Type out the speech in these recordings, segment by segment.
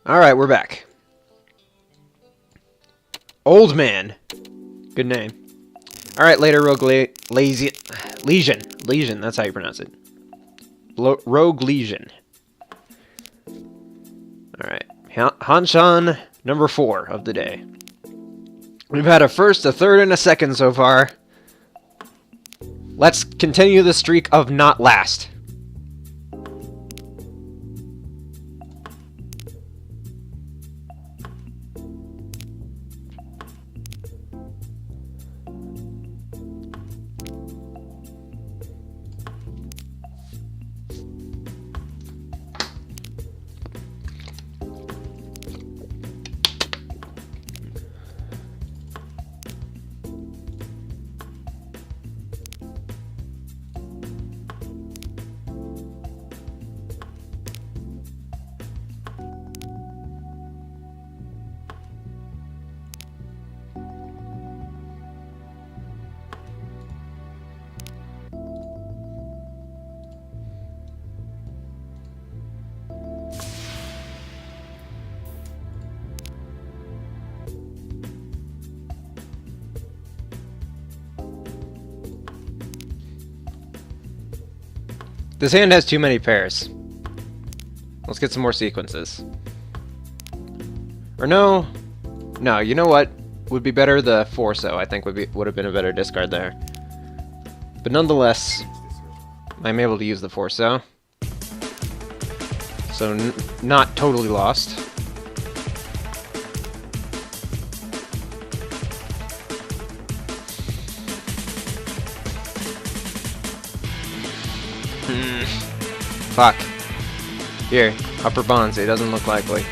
Alright, we're back. Old man. Good name. Alright, later Rogue Legion. Legion, that's how you pronounce it. Rogue Legion. Alright. Hanshan number 4 of the day. We've had a first, a third, and a second so far. Let's continue the streak of not last. This hand has too many pairs. Let's get some more sequences. Or no. No, you know what? Would be better the Forso, I think would have been a better discard there. But nonetheless, I'm able to use the Forso. So not totally lost. Fuck. Here, upper bonds, it doesn't look likely.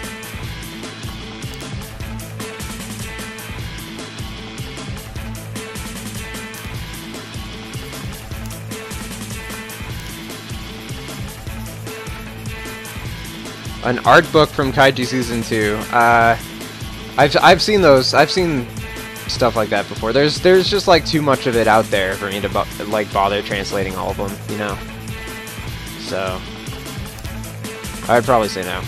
An art book from Kaiji Season 2. I've seen those. I've seen stuff like that before. There's just like too much of it out there for me to bother translating all of them, you know. So I'd probably say no.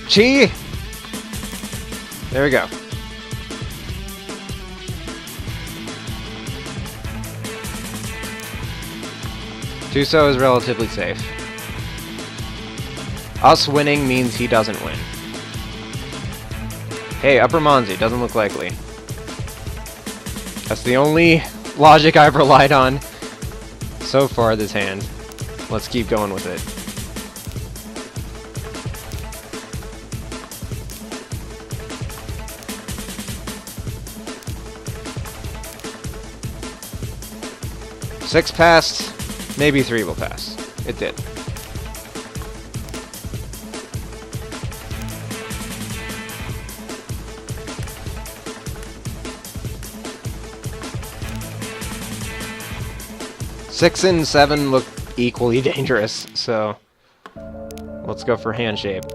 Chi! There we go. Tuso is relatively safe. Us winning means he doesn't win. Hey, Upper Monzi, doesn't look likely. That's the only logic I've relied on so far this hand. Let's keep going with it. Six passed. Maybe 3 will pass. It did. Six and 7 look equally dangerous, so let's go for hand shape.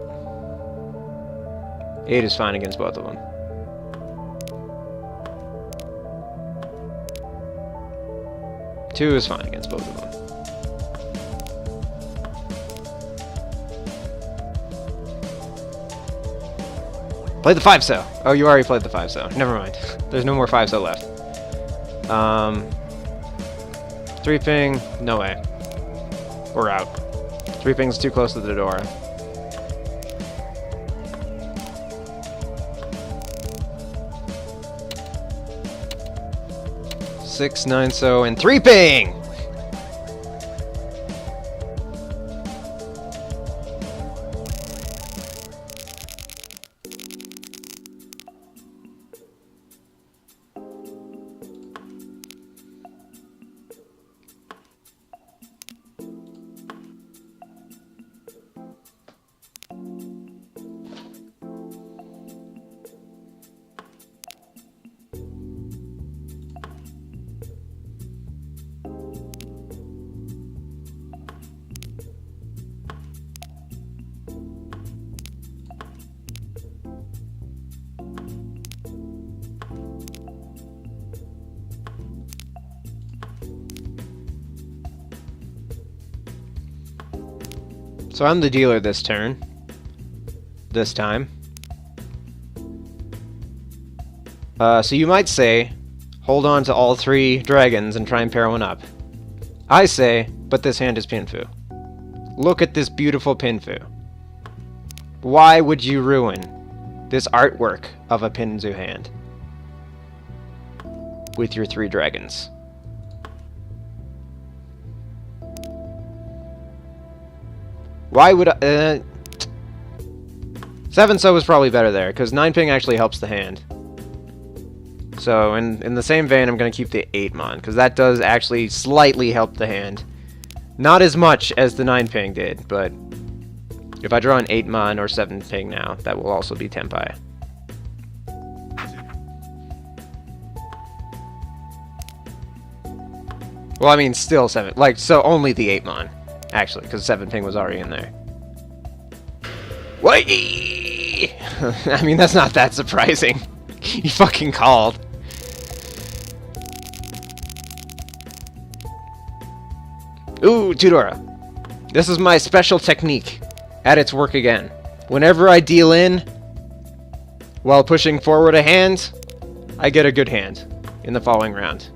8 is fine against both of them. Two is fine against both of them. Play the 5-so. Oh, you already played the 5-so. Never mind. There's no more 5-so left. 3 ping. No way. We're out. 3 ping's too close to the door. Six, 9-so, and 3 ping! So I'm the dealer this turn. This time. So you might say, hold on to all 3 dragons and try and pair one up. I say, but this hand is Pinfu. Look at this beautiful Pinfu. Why would you ruin this artwork of a Pinzu hand with your 3 dragons? Why would I... 7-so is probably better there, because 9-ping actually helps the hand. So, in the same vein, I'm going to keep the 8-mon, because that does actually slightly help the hand. Not as much as the 9-ping did, but if I draw an 8-mon or 7-ping now, that will also be Tenpai. Well, I mean, still 7. Like, so only the 8-mon, actually, because 7-ping was already in there. Wait! I mean, that's not that surprising. You fucking called. Ooh, Tudora. This is my special technique at its work again. Whenever I deal in while pushing forward a hand, I get a good hand in the following round.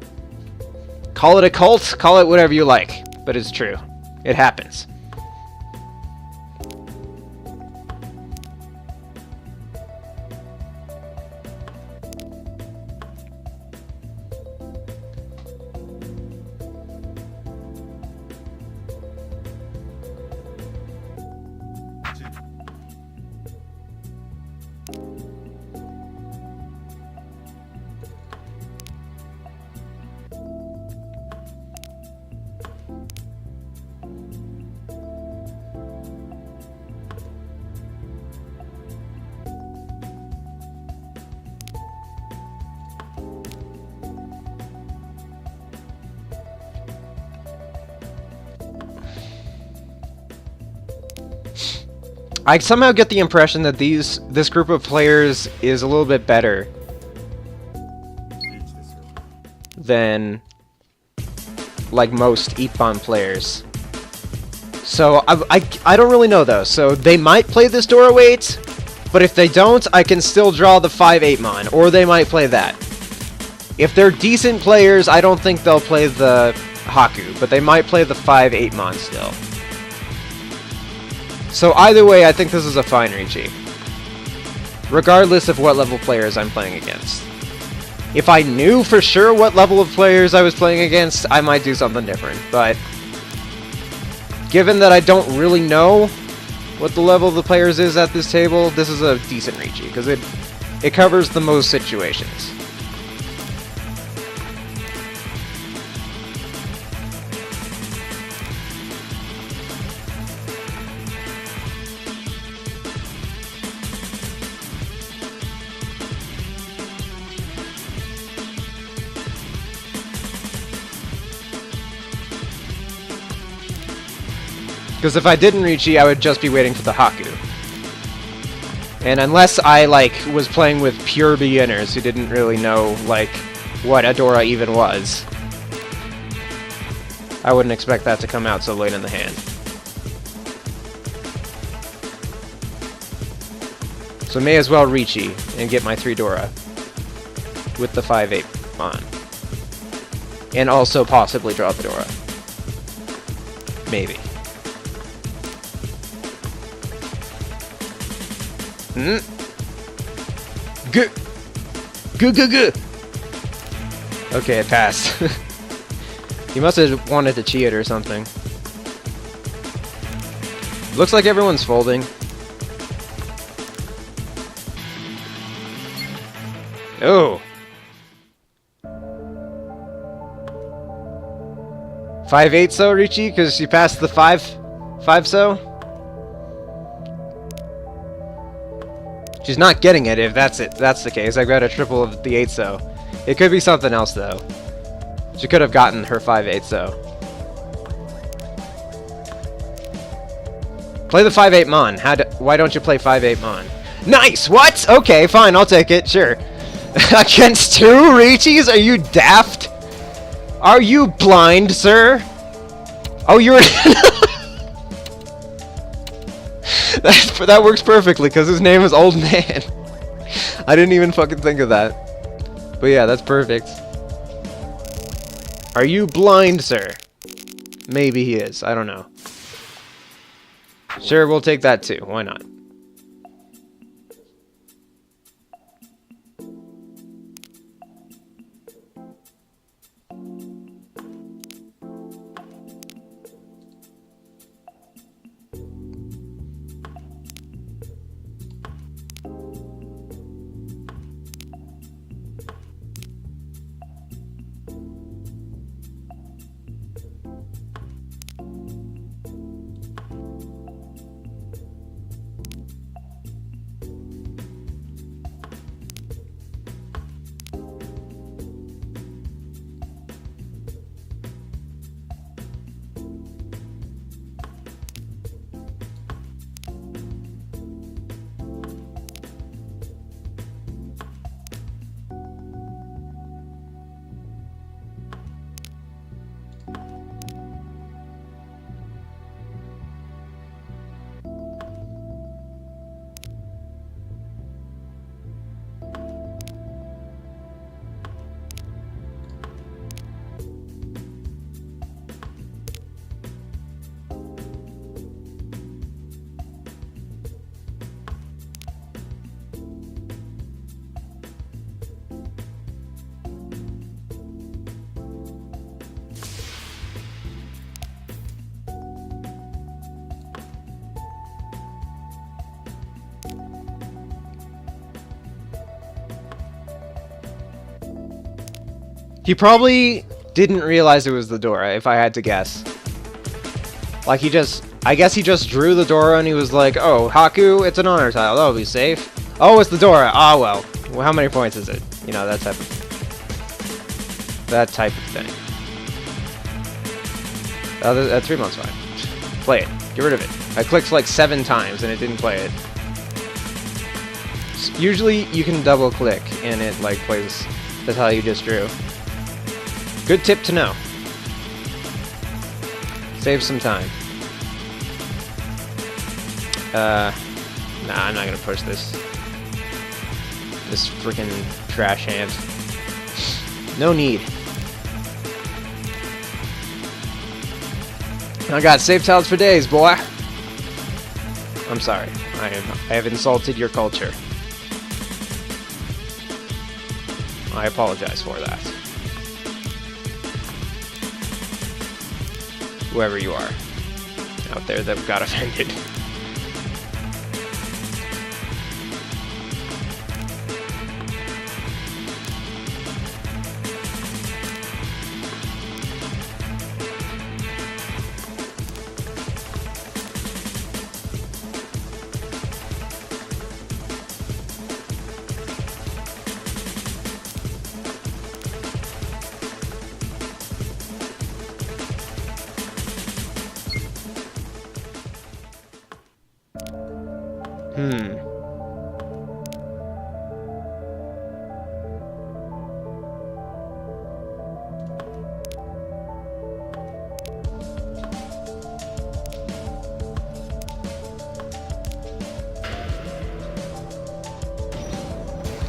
Call it a cult, call it whatever you like, but it's true. It happens. I somehow get the impression that this group of players is a little bit better than like most Ippon players. So I don't really know though. So they might play this Dora Wait, but if they don't, I can still draw the 5-8-mon, or they might play that. If they're decent players, I don't think they'll play the Haku, but they might play the 5-8-mon still. So either way, I think this is a fine Riichi, regardless of what level players I'm playing against. If I knew for sure what level of players I was playing against, I might do something different, but given that I don't really know what the level of the players is at this table, this is a decent Riichi, because it covers the most situations. Because if I didn't Riichi, I would just be waiting for the Haku. And unless I, like, was playing with pure beginners who didn't really know, like, what Adora even was, I wouldn't expect that to come out so late in the hand. So may as well Riichi and get my 3 Dora with the 5-8 on. And also possibly draw the Dora. Maybe. Good. Okay, it passed. He must have wanted to cheat or something. Looks like everyone's folding. Oh. 5-8-so Riichi because she passed the 5-so. She's not getting it if that's the case. I got a triple of the 8-so. It could be something else though. She could have gotten her 5-8-so. Play the 5-8-mon. Why don't you play 5-8-mon? Nice! What? Okay, fine, I'll take it, sure. Against 2 Riichis? Are you daft? Are you blind, sir? Oh, you're... That works perfectly, because his name is Old Man. I didn't even fucking think of that. But yeah, that's perfect. Are you blind, sir? Maybe he is. I don't know. Sure, we'll take that too. Why not? He probably didn't realize it was the door, if I had to guess. Like, I guess he just drew the door and he was like, oh, Haku, it's an honor tile, that'll be safe. Oh, it's the door, ah, well, how many points is it? You know, that type of thing. Oh, 3 months fine. Play it, get rid of it. I clicked like 7 times and it didn't play it. Usually, you can double click and it, like, plays the tile you just drew. Good tip to know. Save some time. Nah, I'm not gonna push this. This freaking trash hand. No need. I got save tiles for days, boy. I'm sorry. I have insulted your culture. I apologize for that. Whoever you are out there that got offended.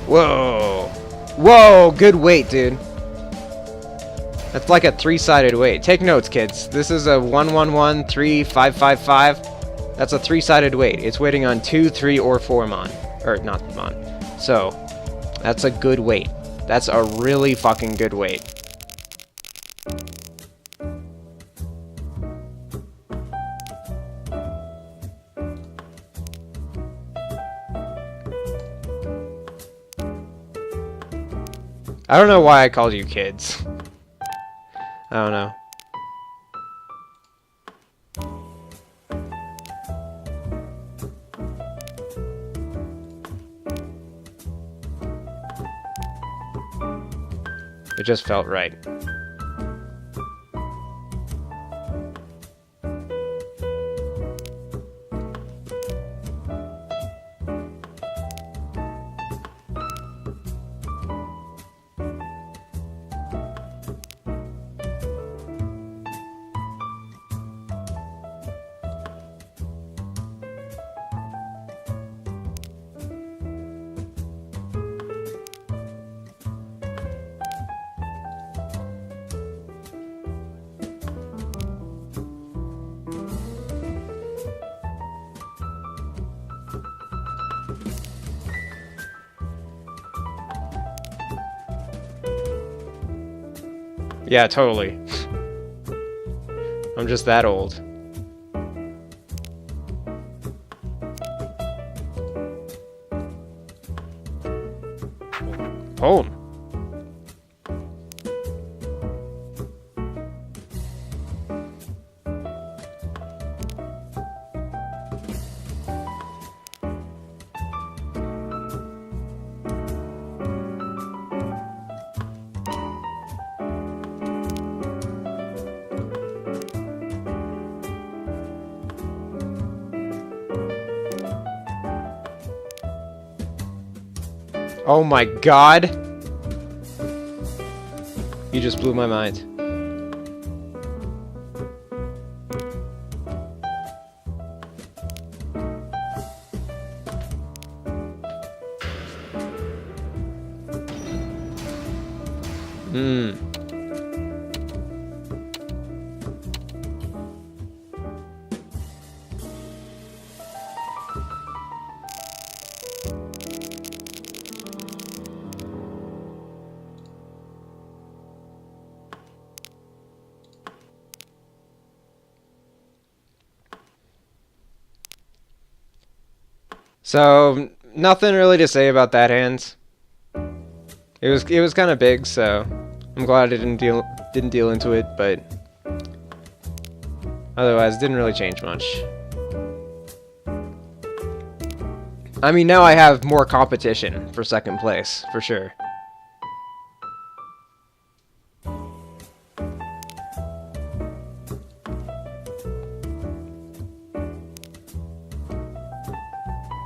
Whoa. Whoa, good weight, dude. That's like a 3-sided weight. Take notes, kids. This is a 111 3 5 5 5. That's a 3-sided weight. It's weighting on 2, 3, or 4 mon. Or not mon. So, that's a good weight. That's a really fucking good weight. I don't know why I called you kids. I don't know. It just felt right. Yeah, totally. I'm just that old. Poem. Oh my god! You just blew my mind. Hmm. So, nothing really to say about that hand. It was kind of big, so I'm glad I didn't deal into it, but otherwise didn't really change much. I mean, now I have more competition for second place, for sure.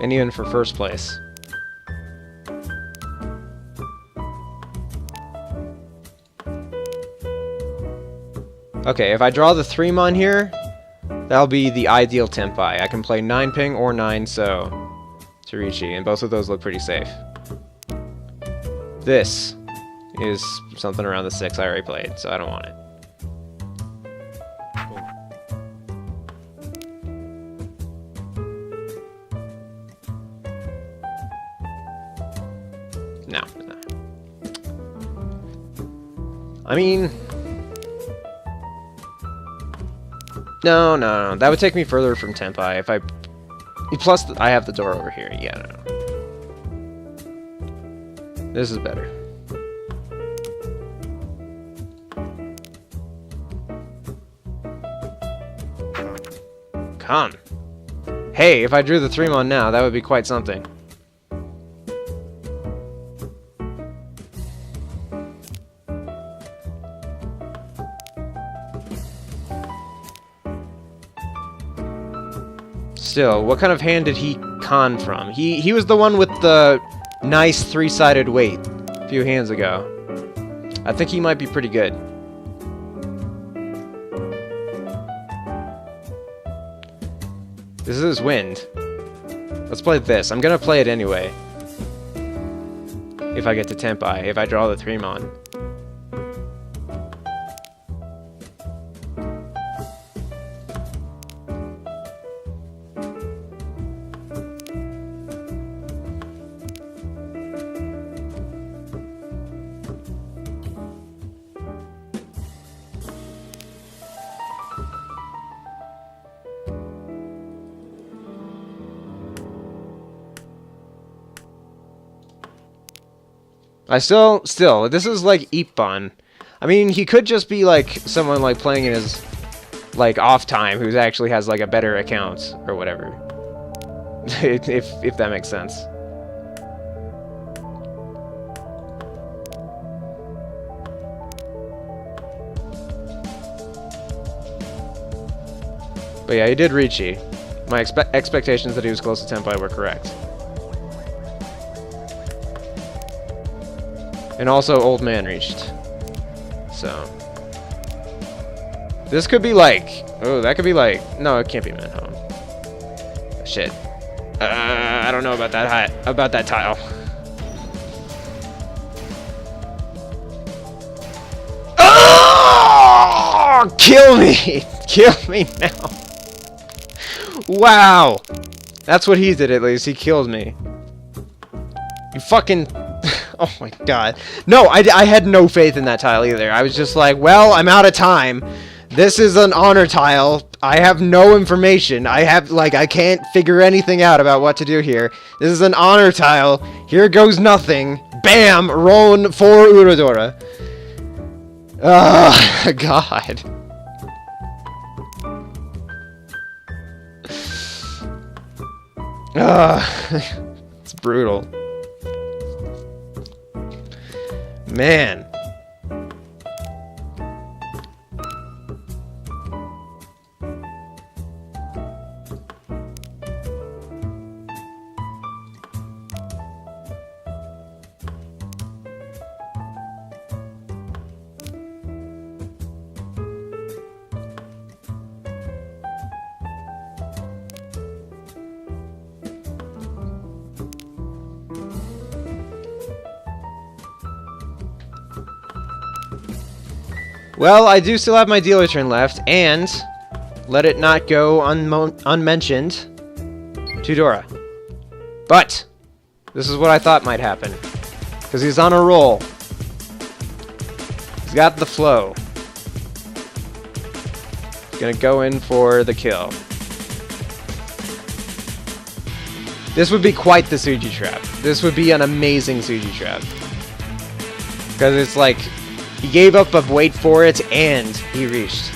And even for first place. Okay, if I draw the 3-mon here, that'll be the ideal tempai. I can play 9 ping or 9 so to Riichi, and both of those look pretty safe. This is something around the 6 I already played, so I don't want it. No. I mean... No. That would take me further from tempai if I... Plus, I have the door over here. Yeah, no. This is better. Come. Hey, if I drew the 3-mon now, that would be quite something. Still, what kind of hand did he con from? He was the one with the nice 3-sided weight a few hands ago. I think he might be pretty good. This is wind. Let's play this. I'm gonna play it anyway. If I get to tempai, if I draw the 3-mon. Still, this is like Ippon. I mean, he could just be like someone like playing in his like off time who actually has like a better account or whatever. if that makes sense. But yeah, he did Riichi. My expectations that he was close to tempai were correct. And also, old man reached. So. This could be like... Oh, that could be like... No, it can't be Manhone. Shit. I don't know about that tile. Oh! Kill me! Kill me now! Wow! That's what he did at least. He killed me. You fucking... Oh my god. No, I had no faith in that tile either. I was just like, well, I'm out of time. This is an honor tile. I have no information. I can't figure anything out about what to do here. This is an honor tile. Here goes nothing. Bam! Roan for Urodora. Oh, God. It's brutal. Man. Well, I do still have my dealer turn left, and let it not go unmentioned to Dora. But this is what I thought might happen, because he's on a roll. He's got the flow. He's gonna go in for the kill. This would be quite the Suji trap. This would be an amazing Suji trap, because it's like, he gave up a wait for it, and he reached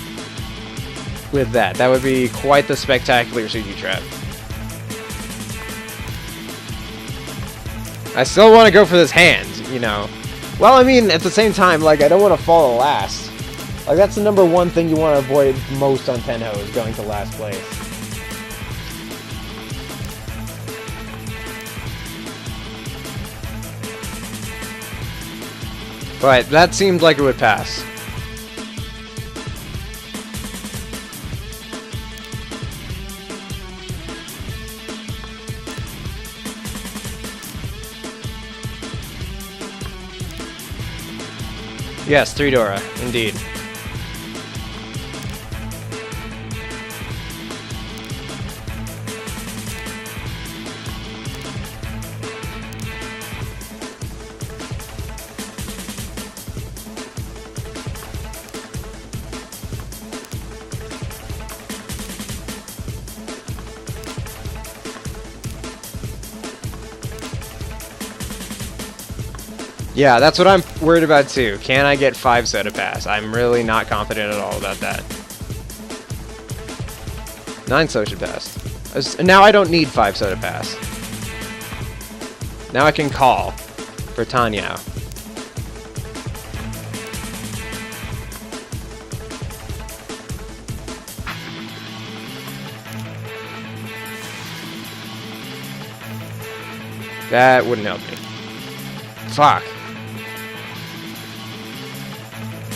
with that. That would be quite the spectacular Suji trap. I still want to go for this hand, you know. Well, I mean, at the same time, like, I don't want to fall to last. Like, that's the number one thing you want to avoid most on Tenhou, is going to last place. But that seemed like it would pass. Yes, 3 Dora, indeed. Yeah, that's what I'm worried about too. Can I get 5 soda pass? I'm really not confident at all about that. 9 soda pass. Now I don't need 5 soda pass. Now I can call for Tanya. That wouldn't help me. Fuck.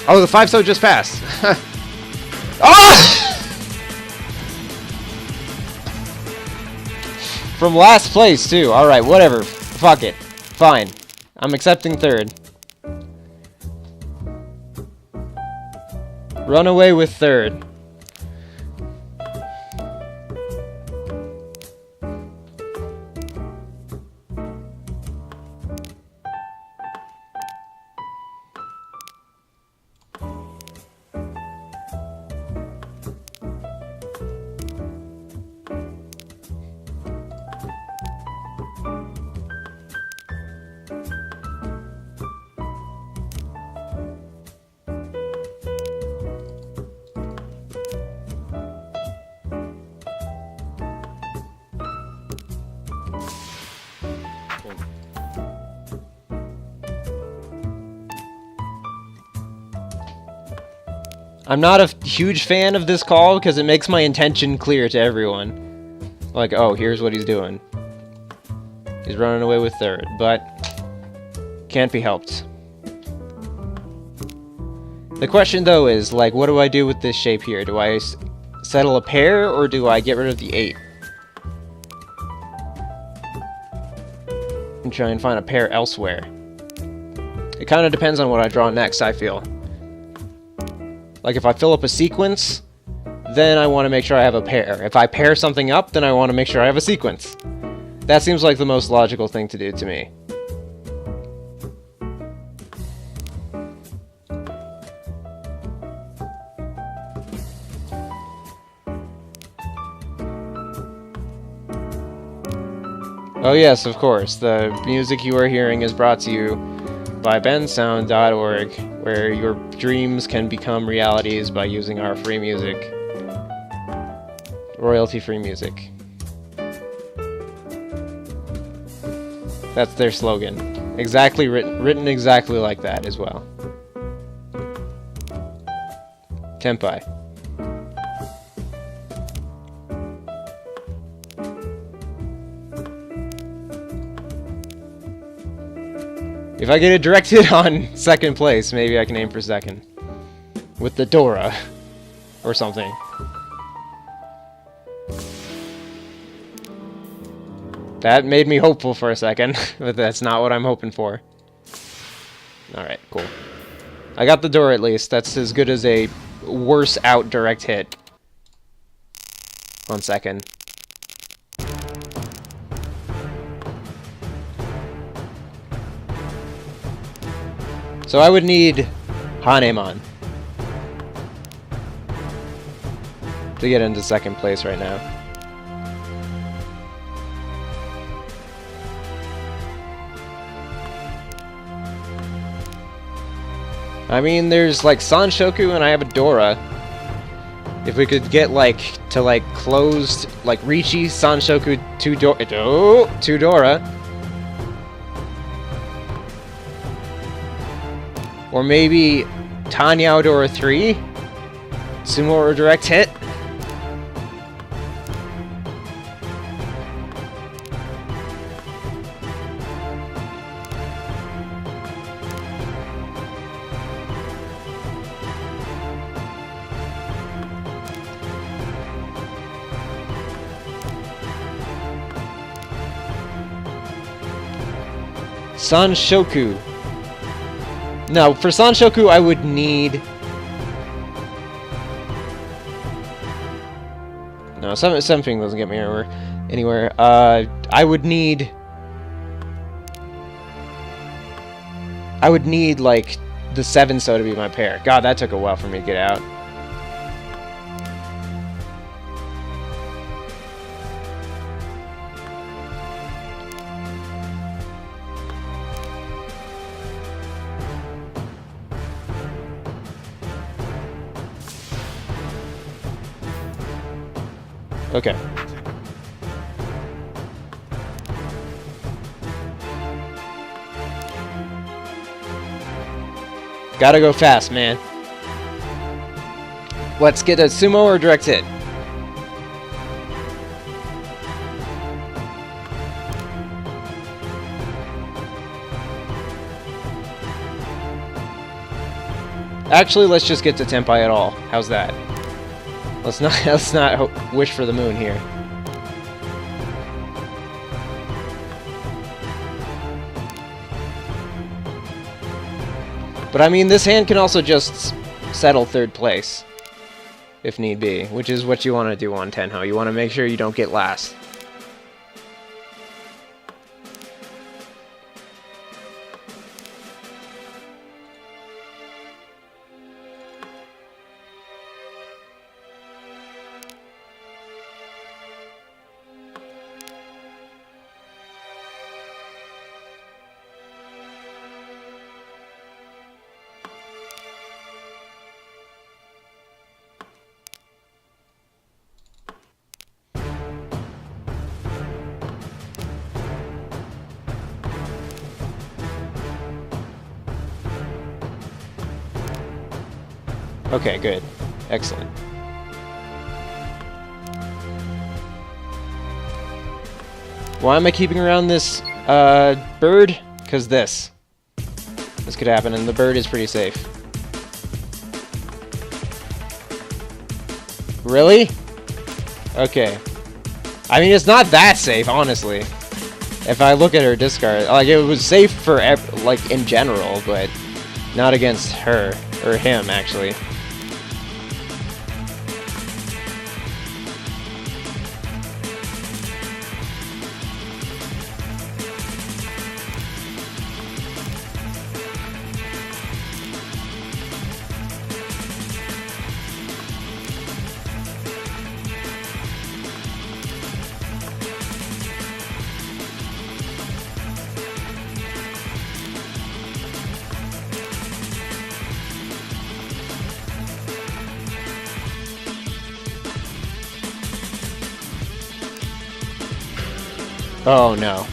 Oh, the 5 so just passed. Oh! From last place, too. Alright, whatever. Fuck it. Fine. I'm accepting 3rd. Run away with 3rd. I'm not a huge fan of this call because it makes my intention clear to everyone. Like, oh, here's what he's doing. He's running away with 3rd, but can't be helped. The question, though, is, like, what do I do with this shape here? Do I settle a pair, or do I get rid of the 8? And try and find a pair elsewhere. It kind of depends on what I draw next, I feel. Like, if I fill up a sequence, then I want to make sure I have a pair. If I pair something up, then I want to make sure I have a sequence. That seems like the most logical thing to do to me. Oh yes, of course. The music you are hearing is brought to you by bensound.org, where your dreams can become realities by using our free music. Royalty-free music. That's their slogan. Exactly written exactly like that as well. Tenpai. If I get a direct hit on second place, maybe I can aim for second. With the Dora. Or something. That made me hopeful for a second, but that's not what I'm hoping for. Alright, cool. I got the Dora at least. That's as good as a worse out direct hit. On second. So I would need Hanemon to get into second place right now. I mean, there's like Sanshoku and I have a Dora. If we could get like to like closed like Riichi, Sanshoku, two Dora. Or maybe Tanyao Dora 3? Sumo or direct hit? Sanshoku. No, for Sanshoku I would need... No, something doesn't get me anywhere. I would need... like, the 7-so to be my pair. God, that took a while for me to get out. Okay. Gotta go fast, man. Let's get a sumo or direct hit. Actually, let's just get to Tenpai at all. How's that? Let's not wish for the moon here. But I mean, this hand can also just settle third place, if need be, which is what you want to do on Tenhou. You want to make sure you don't get last. Okay, good. Excellent. Why am I keeping around this bird? Because this could happen, and the bird is pretty safe. Really? Okay. I mean, it's not that safe, honestly. If I look at her discard, like, it was safe for, like, in general, but not against her. Or him, actually. Oh, no.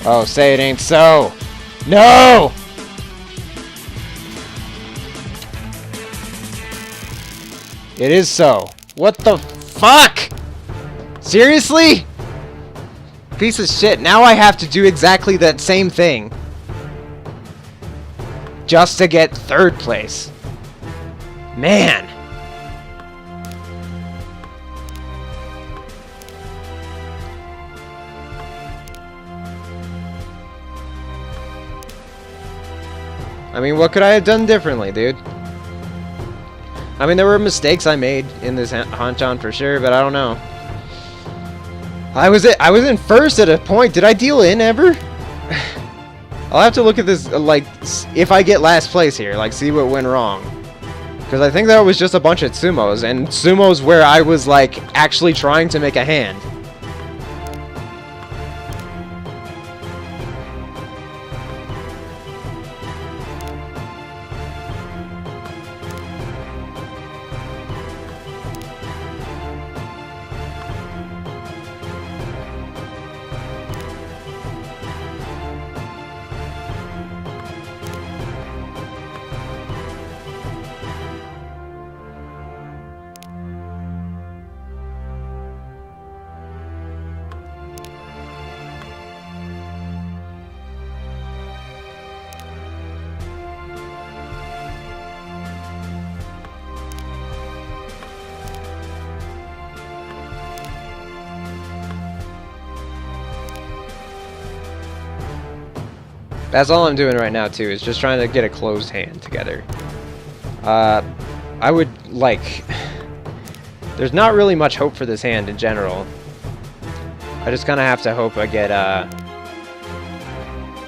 Oh, say it ain't so. No! It is so. What the fuck? Seriously? Piece of shit. Now I have to do exactly that same thing. Just to get 3rd place. Man. I mean, what could I have done differently, dude? I mean, there were mistakes I made in this Hanchan for sure, but I don't know. I was in 1st at a point. Did I deal in ever? I'll have to look at this, like, if I get last place here, like, see what went wrong. Because I think that was just a bunch of sumos, and sumos where I was, like, actually trying to make a hand. That's all I'm doing right now, too, is just trying to get a closed hand together. I would, like... There's not really much hope for this hand in general. I just kind of have to hope I get,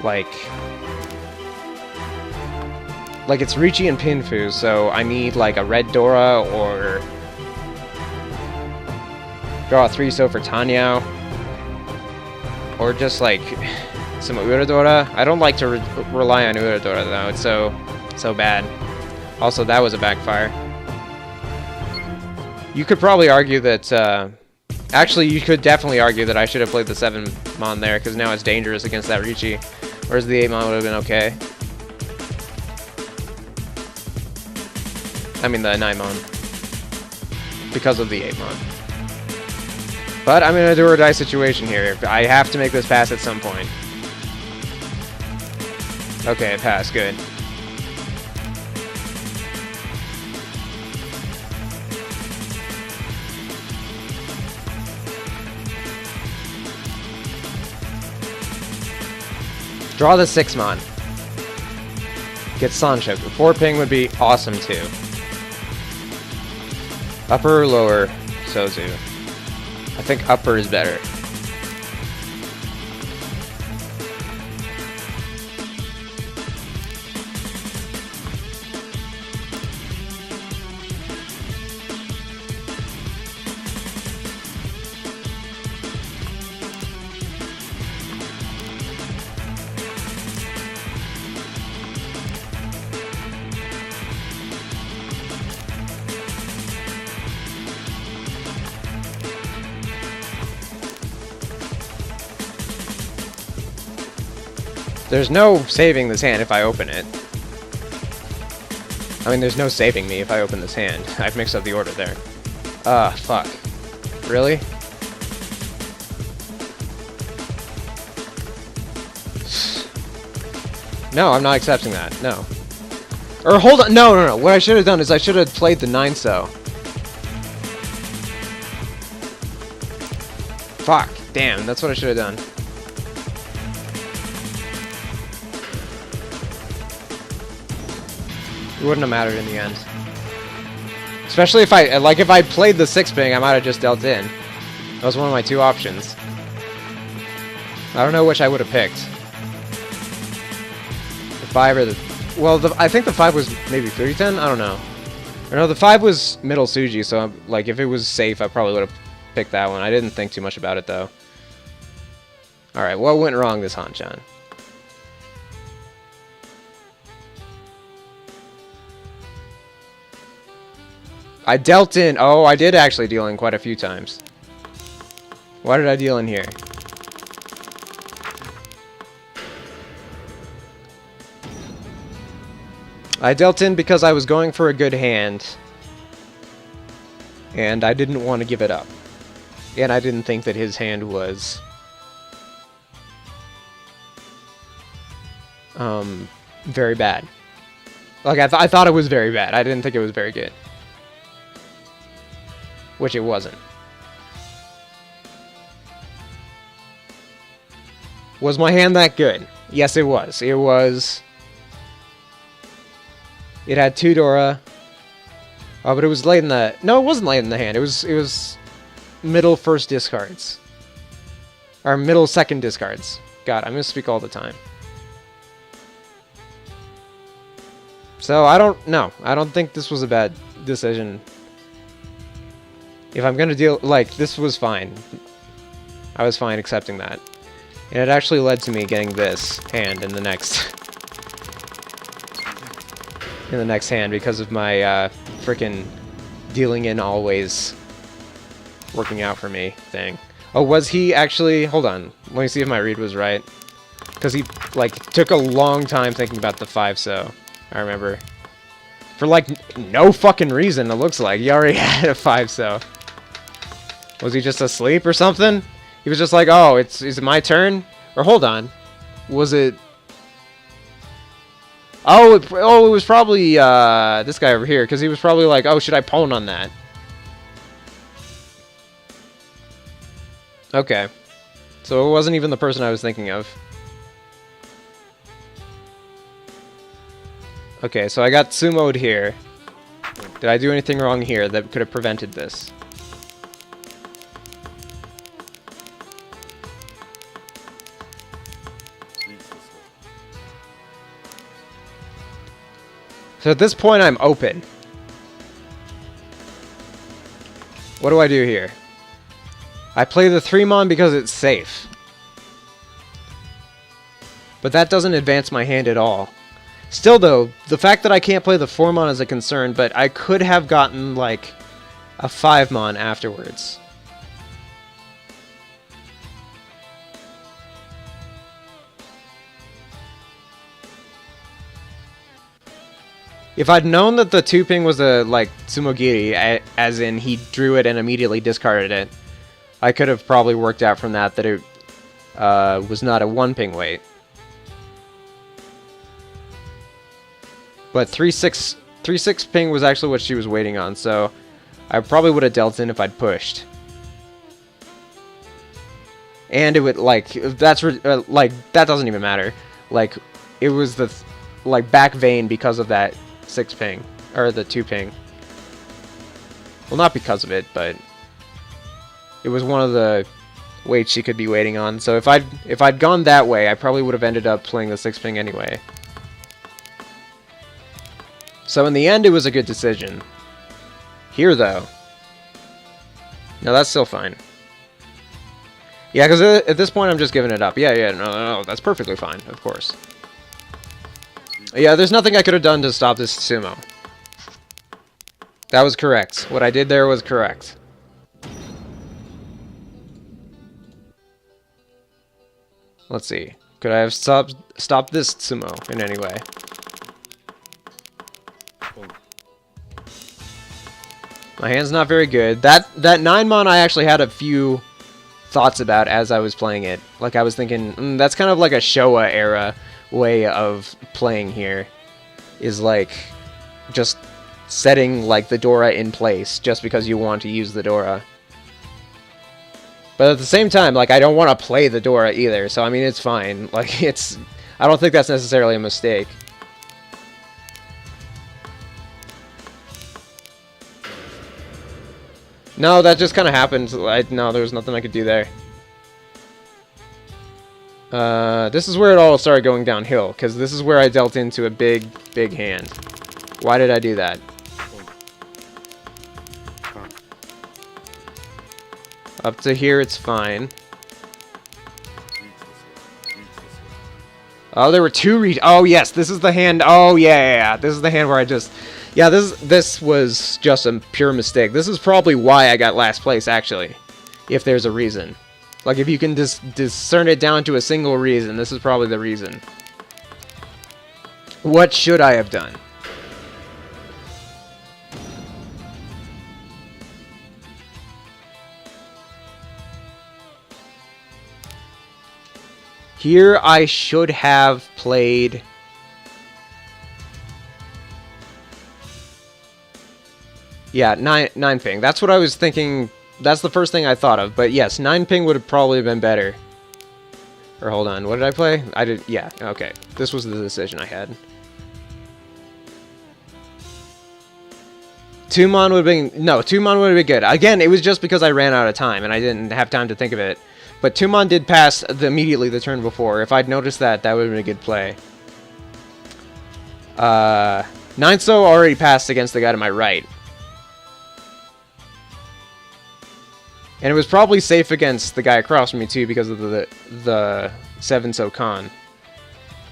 like, it's Ricci and Pinfu, so I need, like, a red Dora, or... draw a 3-so for Tanyao. Or just, like... some Uradora. I don't like to rely on Uradora though. It's so bad. Also, that was a backfire. You could probably argue that... actually, you could definitely argue that I should have played the 7-mon there, because now it's dangerous against that Ricci. Whereas the 8-mon would have been okay. I mean the 9-mon. Because of the 8-mon. But I'm in a do-or-die situation here. I have to make this pass at some point. Okay, it passed. Good. Draw the 6-mon. Get Sancho. 4-ping would be awesome too. Upper or lower? Sozu. I think upper is better. There's no saving this hand if I open it. I mean, there's no saving me if I open this hand. I've mixed up the order there. Fuck. Really? No, I'm not accepting that. No. Or hold on. No. What I should have done is I should have played the 9-so. Fuck. Damn, that's what I should have done. It wouldn't have mattered in the end. Especially if I played the 6-ping, I might have just dealt in. That was one of my 2 options. I don't know which I would have picked. The 5 or the... Well, I think the 5 was maybe 30-10? I don't know. Or no, the 5 was middle Suji, so like if it was safe, I probably would have picked that one. I didn't think too much about it, though. Alright, what went wrong this Hanchan? I dealt in... Oh, I did actually deal in quite a few times. Why did I deal in here? I dealt in because I was going for a good hand. And I didn't want to give it up. And I didn't think that his hand was... very bad. Like, I thought it was very bad. I didn't think it was very good. Which it wasn't. Was my hand that good? Yes, it was. It was... It had 2 Dora. Oh, but it was late in the... No, it wasn't late in the hand. It was middle first discards. Or middle second discards. God, I'm going to speak all the time. So, I don't know. I don't think this was a bad decision. If I'm going to deal... Like, this was fine. I was fine accepting that. And it actually led to me getting this hand in the next... in the next hand because of my frickin' dealing in always working out for me thing. Oh, was he actually... Hold on. Let me see if my read was right. Because he, like, took a long time thinking about the 5-so. I remember. For, like, no fucking reason, it looks like. He already had a 5-so. Was he just asleep or something? He was just like, oh, is it my turn? Or hold on. Was it... Oh, it was probably this guy over here, because he was probably like, oh, should I pawn on that? Okay. So it wasn't even the person I was thinking of. Okay, so I got sumoed here. Did I do anything wrong here that could have prevented this? So at this point, I'm open. What do I do here? I play the 3-mon because it's safe. But that doesn't advance my hand at all. Still though, the fact that I can't play the 4-mon is a concern, but I could have gotten, like, a 5-mon afterwards. If I'd known that the 2-ping was a, like, Tsumogiri, as in he drew it and immediately discarded it, I could have probably worked out from that it was not a 1-ping wait. But 3-6 ping was actually what she was waiting on, so I probably would have dealt in if I'd pushed. And it would, like, that's, like, that doesn't even matter. Like, it was the, like, back vein because of that 6-ping, or the 2-ping. Well, not because of it, but it was one of the waits she could be waiting on. So if I'd gone that way, I probably would have ended up playing the 6-ping anyway. So in the end, it was a good decision. Here, though. No, that's still fine. Yeah, because at this point, I'm just giving it up. Yeah, no, that's perfectly fine, of course. Yeah, there's nothing I could have done to stop this sumo. That was correct. What I did there was correct. Let's see. Could I have stopped this sumo in any way? My hand's not very good. That 9-mon I actually had a few thoughts about as I was playing it. Like, I was thinking, that's kind of like a Showa era way of playing here. Is like, just setting, like, the Dora in place just because you want to use the Dora. But at the same time, like, I don't want to play the Dora either, so I mean, it's fine. Like, I don't think that's necessarily a mistake. No, that just kind of happened. No, there was nothing I could do there. This is where it all started going downhill, because this is where I dealt into a big, big hand. Why did I do that? Up to here, it's fine. Oh, there were 2 Oh, yes, this is the hand. Oh, yeah. This is the hand where I just... Yeah, this was just a pure mistake. This is probably why I got last place, actually. If there's a reason. Like, if you can discern it down to a single reason, this is probably the reason. What should I have done? Here I should have played... Yeah, 9 ping. That's what I was thinking. That's the first thing I thought of. But yes, 9 ping would have probably been better. Or hold on, what did I play? I did, yeah, okay. This was the decision I had. Tumon would have been, no, Tumon would have been good. Again, it was just because I ran out of time and I didn't have time to think of it. But Tumon did pass immediately the turn before. If I'd noticed that, that would have been a good play. Ninso already passed against the guy to my right. And it was probably safe against the guy across from me too because of the 7-so con.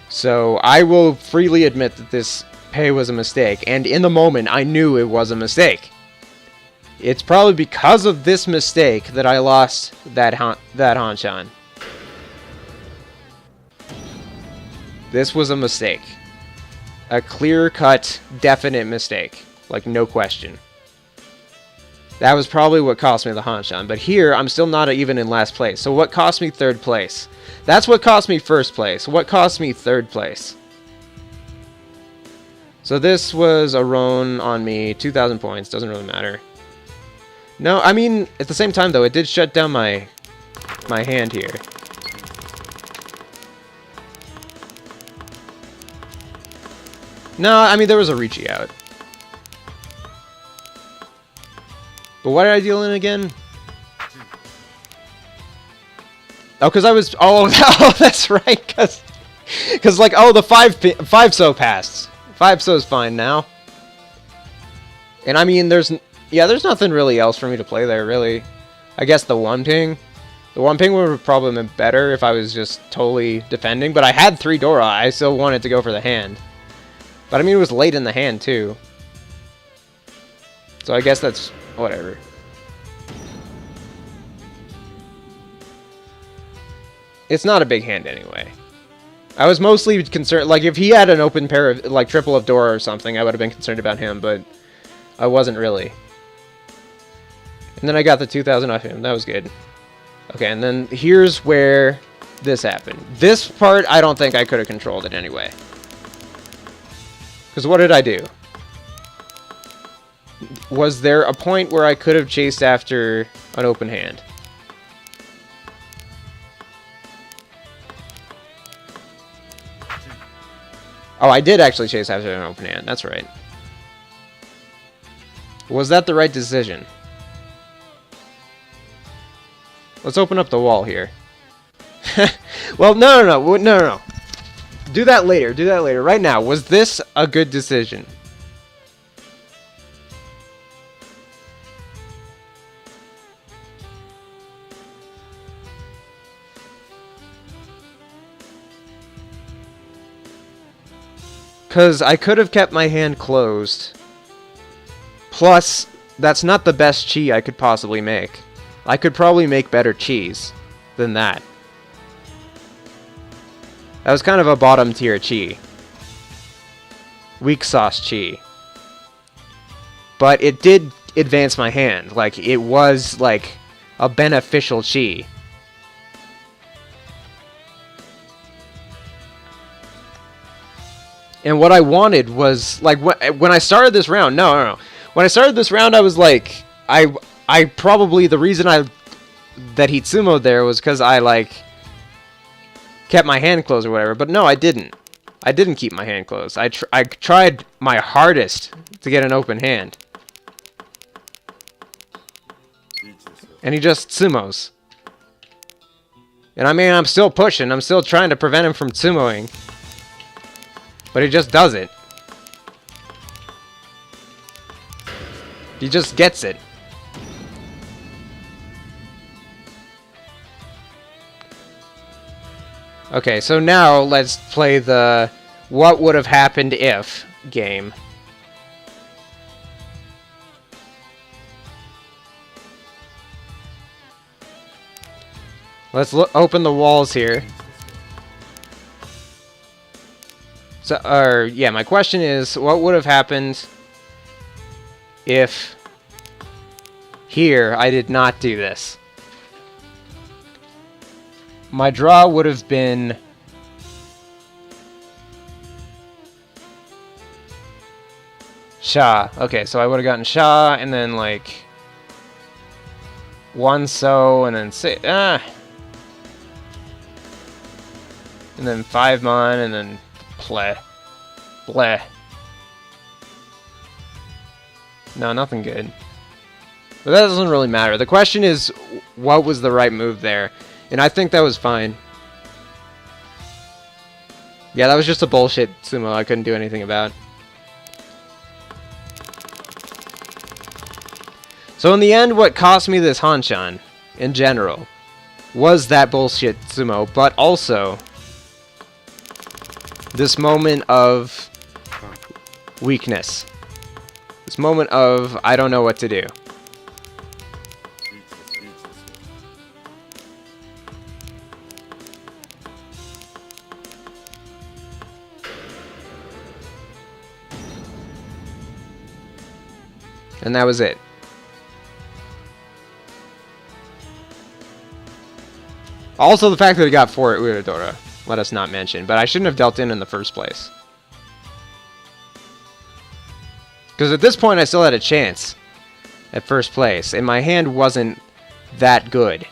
So I will freely admit that this pay was a mistake, and in the moment I knew it was a mistake. It's probably because of this mistake that I lost that Hanshan. This was a mistake. A clear-cut, definite mistake. Like, no question. That was probably what cost me the Hanshan. But here, I'm still not even in last place. So what cost me third place? That's what cost me first place. What cost me third place? So this was a Roan on me. 2,000 points. Doesn't really matter. No, I mean, at the same time, though, it did shut down my hand here. No, I mean, there was a Ricci out. But what did I deal in again? Oh, because I was... Oh, oh that's right. Because, like, oh, the 5-so passed. 5-so's fine now. And, I mean, there's... Yeah, there's nothing really else for me to play there, really. I guess the 1 ping. The 1 ping would have probably been better if I was just totally defending. But I had 3 Dora. I still wanted to go for the hand. But, I mean, it was late in the hand, too. So I guess that's... whatever. It's not a big hand anyway. I was mostly concerned, like, if he had an open pair of, like, triple of Dora or something, I would have been concerned about him, but I wasn't really. And then I got the 2,000 off him. That was good. Okay, and then here's where this happened. This part, I don't think I could have controlled it anyway. Because what did I do? Was there a point where I could have chased after an open hand? Oh, I did actually chase after an open hand. That's right. Was that the right decision? Let's open up the wall here. Well, no. Do that later. Do that later. Right now, was this a good decision? Because I could have kept my hand closed. Plus, that's not the best chi I could possibly make. I could probably make better cheese than that. That was kind of a bottom tier chi. Weak sauce chi. But it did advance my hand. Like, it was, like, a beneficial chi. And what I wanted was, like, when I started this round, no. When I started this round, I was like, I probably, the reason that he sumoed there was because I, like, kept my hand closed or whatever. But no, I didn't. I didn't keep my hand closed. I tried my hardest to get an open hand. And he just sumos. And I mean, I'm still pushing. I'm still trying to prevent him from sumoing. But he just does it. He just gets it. Okay, so now let's play the what would have happened if game. Let's open the walls here. So, yeah, my question is, what would have happened if here I did not do this? My draw would have been Sha. Okay, so I would have gotten Sha, and then, like, one so, and then and then 5 mon, and then pleh. Bleh. No, nothing good. But that doesn't really matter. The question is, what was the right move there? And I think that was fine. Yeah, that was just a bullshit sumo I couldn't do anything about. So in the end, what cost me this Hanshan, in general, was that bullshit sumo, but also this moment of weakness. This moment of, I don't know what to do. And that was it. Also, the fact that it got 4 Uradora, let us not mention. But I shouldn't have dealt in the first place. Because at this point, I still had a chance at first place. And my hand wasn't that good.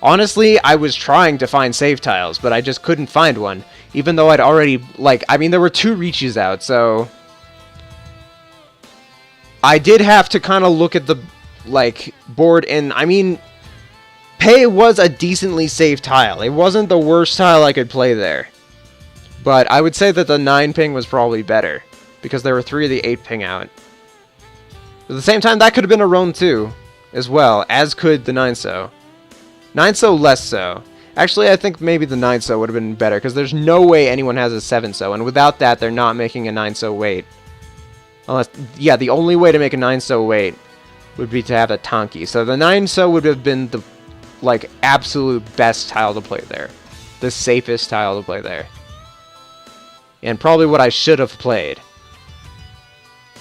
Honestly, I was trying to find save tiles, but I just couldn't find one. Even though I'd already, like, I mean, there were 2 reaches out, so I did have to kind of look at the, like, board, and, I mean, Pei was a decently safe tile. It wasn't the worst tile I could play there. But I would say that the 9 ping was probably better, because there were 3 of the 8 ping out. At the same time, that could have been a Roan 2, as well, as could the 9 so. 9 so less so. Actually, I think maybe the 9 so would have been better, because there's no way anyone has a 7 so, and without that, they're not making a 9 so wait. Unless, yeah, the only way to make a 9 so wait would be to have a Tanki. So the 9 so would have been the, like, absolute best tile to play there. The safest tile to play there. And probably what I should have played.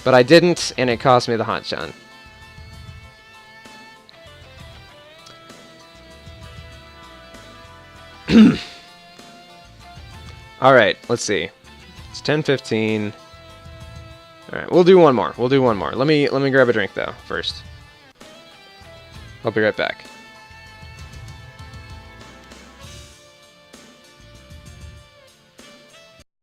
But I didn't, and it cost me the Hanshan. Alright, let's see. It's 10:15. Alright, we'll do one more. We'll do one more. Let me grab a drink though, first. I'll be right back.